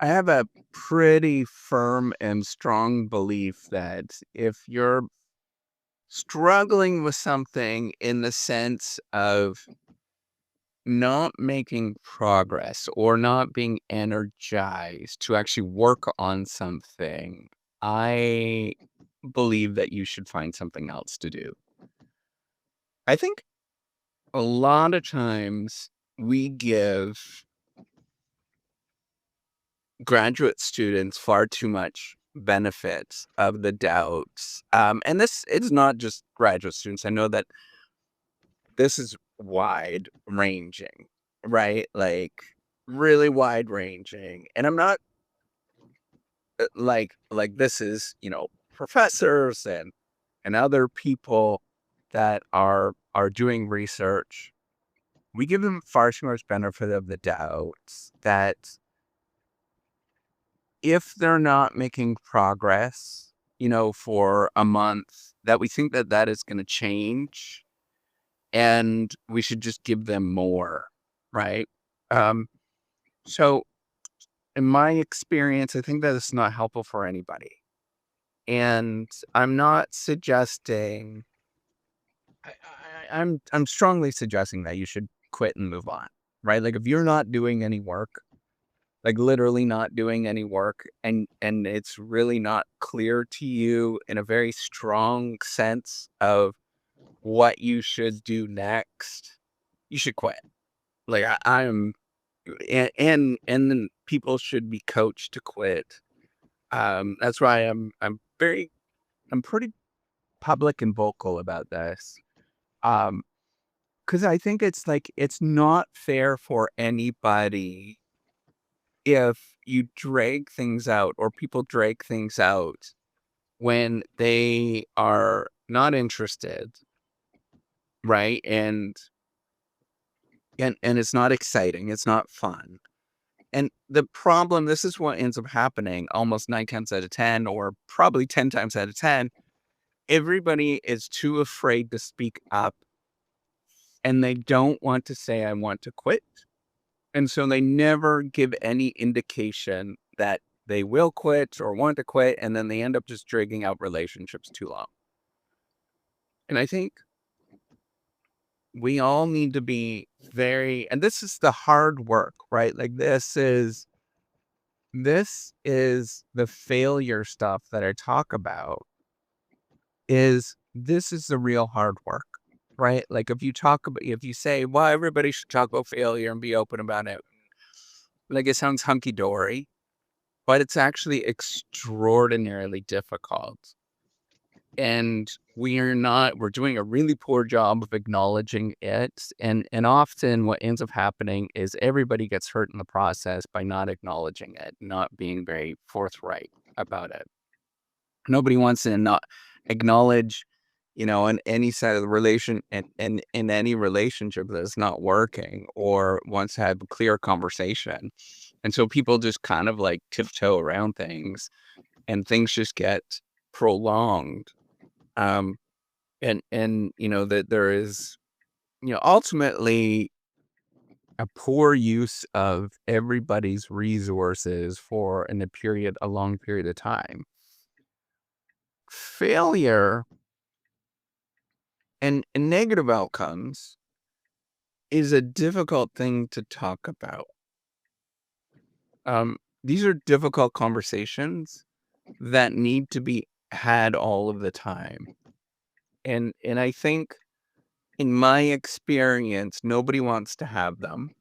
I have a pretty firm and strong belief that if you're struggling with something in the sense of not making progress or not being energized to actually work on something, I believe that you should find something else to do. I think a lot of times we give graduate students far too much benefits of the doubts. And this it's not just graduate students. I know that this is wide ranging, right? Like really wide ranging. And I'm not like this is, professors and other people that are doing research. We give them far too much benefit of the doubts that if they're not making progress, for a month, that we think that that is going to change and we should just give them more, right? Um, so, in my experience, I think that it's not helpful for anybody. And I'm not suggesting, I'm strongly suggesting that you should quit and move on, right? Like if you're not doing any work, like literally not doing any work and it's really not clear to you in a very strong sense of what you should do next, you should quit. Like I'm and then people should be coached to quit. That's why I'm pretty public and vocal about this. Um, because I think it's like it's not fair for anybody if you drag things out or people drag things out when they are not interested, right? And it's not exciting, it's not fun. And the problem, this is what ends up happening almost 9 times out of 10 or probably 10 times out of 10. Everybody is too afraid to speak up and they don't want to say I want to quit. And so they never give any indication that they will quit or want to quit, and then they end up just dragging out relationships too long. And I think we all need to be very, and this is the hard work, right? Like this is the failure stuff that I talk about is this is the real hard work, right? Like if you say, well, everybody should talk about failure and be open about it, like it sounds hunky dory, but it's actually extraordinarily difficult. And we're doing a really poor job of acknowledging it. And often what ends up happening is everybody gets hurt in the process by not acknowledging it, not being very forthright about it. Nobody wants to not acknowledge, in any side of the relation and in any relationship that's not working or wants to have a clear conversation. And so people just kind of like tiptoe around things and things just get prolonged. Um, and that there is, ultimately a poor use of everybody's resources for a long period of time. Failure and negative outcomes is a difficult thing to talk about. These are difficult conversations that need to be had all of the time. And I think in my experience, nobody wants to have them.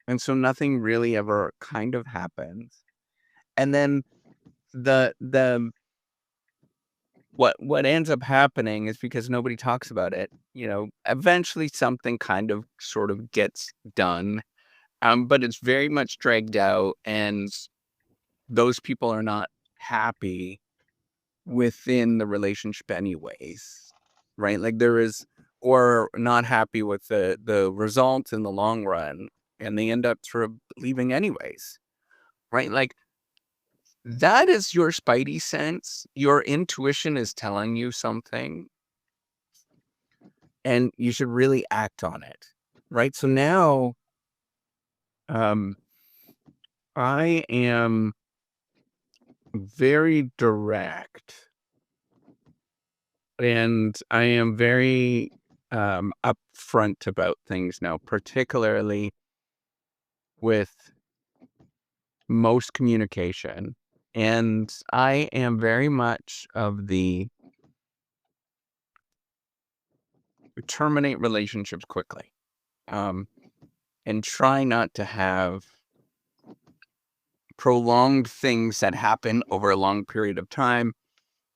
And so nothing really ever kind of happens. And then the what ends up happening is because nobody talks about it, eventually something kind of sort of gets done. But it's very much dragged out and those people are not happy within the relationship anyways. Right? Like there is or not happy with the result in the long run and they end up sort of leaving anyways. Right? Like that is your spidey sense. Your intuition is telling you something and you should really act on it. Right? So now um I am very direct and I am very upfront about things now, particularly with most communication. And I am very much of the terminate relationships quickly, um, and try not to have prolonged things that happen over a long period of time.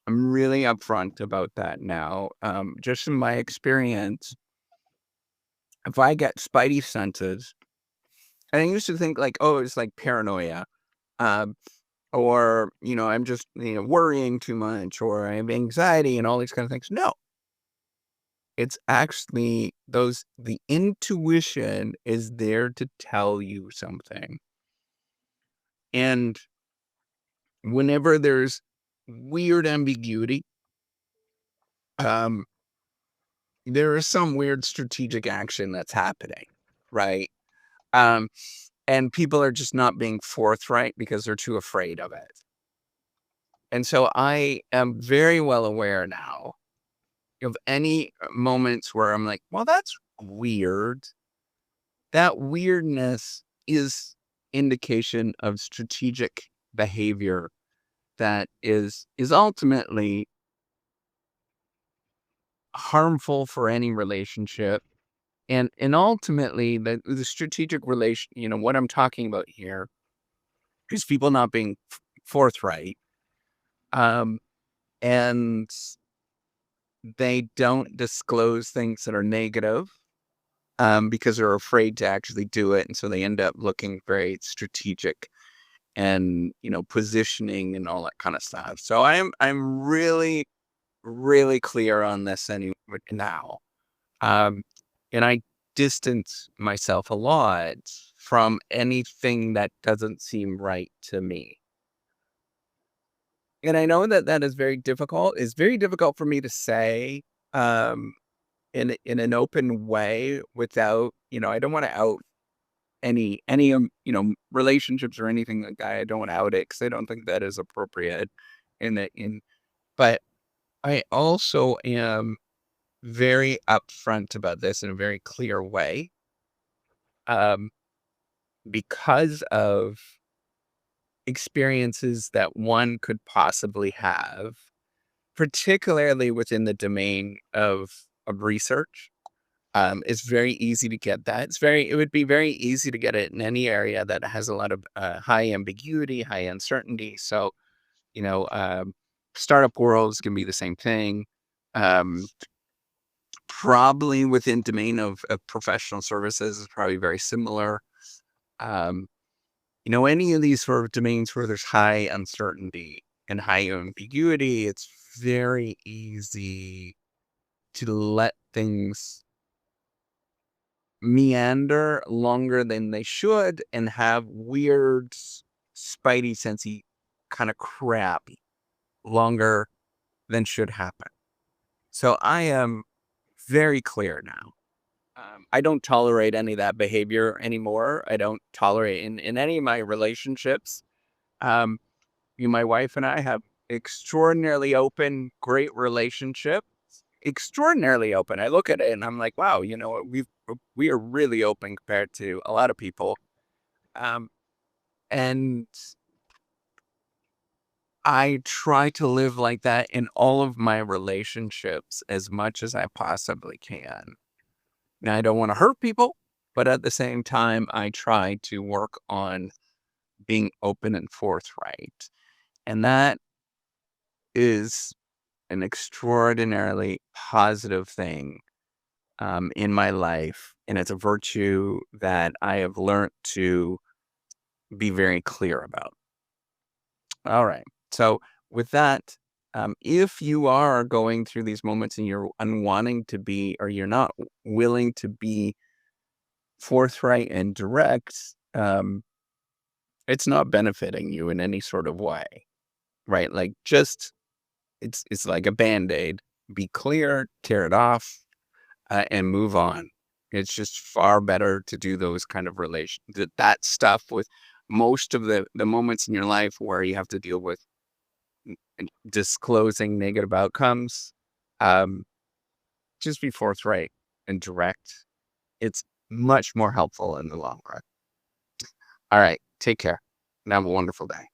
I'm really upfront about that now. Just in my experience, if I get spidey senses, and I used to think like, oh, it's like paranoia, um, or I'm just worrying too much, or I have anxiety and all these kind of things. No, it's actually the intuition is there to tell you something. And whenever there's weird ambiguity, um, there is some weird strategic action that's happening, right? Um, and people are just not being forthright because they're too afraid of it. And so I am very well aware now of any moments where I'm like, well, that's weird. That weirdness is indication of strategic behavior that is ultimately harmful for any relationship. And ultimately the strategic relation, what I'm talking about here is people not being forthright. Um, and they don't disclose things that are negative, because they're afraid to actually do it. And so they end up looking very strategic and, positioning and all that kind of stuff. So I'm really, really clear on this now. Um, and I distance myself a lot from anything that doesn't seem right to me. And I know that that is very difficult. It's very difficult for me to say, um, in an open way without, I don't want to out any relationships or anything like that. I don't want to out it because I don't think that is appropriate. But I also am very upfront about this in a very clear way, um, because of experiences that one could possibly have, particularly within the domain of research. It's very easy to get that. It would be very easy to get it in any area that has a lot of high ambiguity, high uncertainty. So, you know, um, startup worlds can be the same thing. Um, Probably within domain of professional services is probably very similar. Um, any of these sort of domains where there's high uncertainty and high ambiguity, it's very easy to let things meander longer than they should and have weird, spidey sensey kind of crap longer than should happen. So I am very clear now. I don't tolerate any of that behavior anymore. I don't tolerate in any of my relationships. Um, my wife and I have extraordinarily open, great relationship. Extraordinarily open. I look at it and I'm like, wow, we are really open compared to a lot of people. Um, and I try to live like that in all of my relationships as much as I possibly can. Now, I don't want to hurt people, but at the same time, I try to work on being open and forthright. And that is an extraordinarily positive thing, in my life. And it's a virtue that I have learned to be very clear about. All right. So, with that, if you are going through these moments and you're unwanting to be, or you're not willing to be forthright and direct, it's not benefiting you in any sort of way, right? Like, just it's like a band-aid. Be clear, tear it off, and move on. It's just far better to do those kind of that stuff with most of the moments in your life where you have to deal with disclosing negative outcomes, um, just be forthright and direct. It's much more helpful in the long run. All right. Take care and have a wonderful day.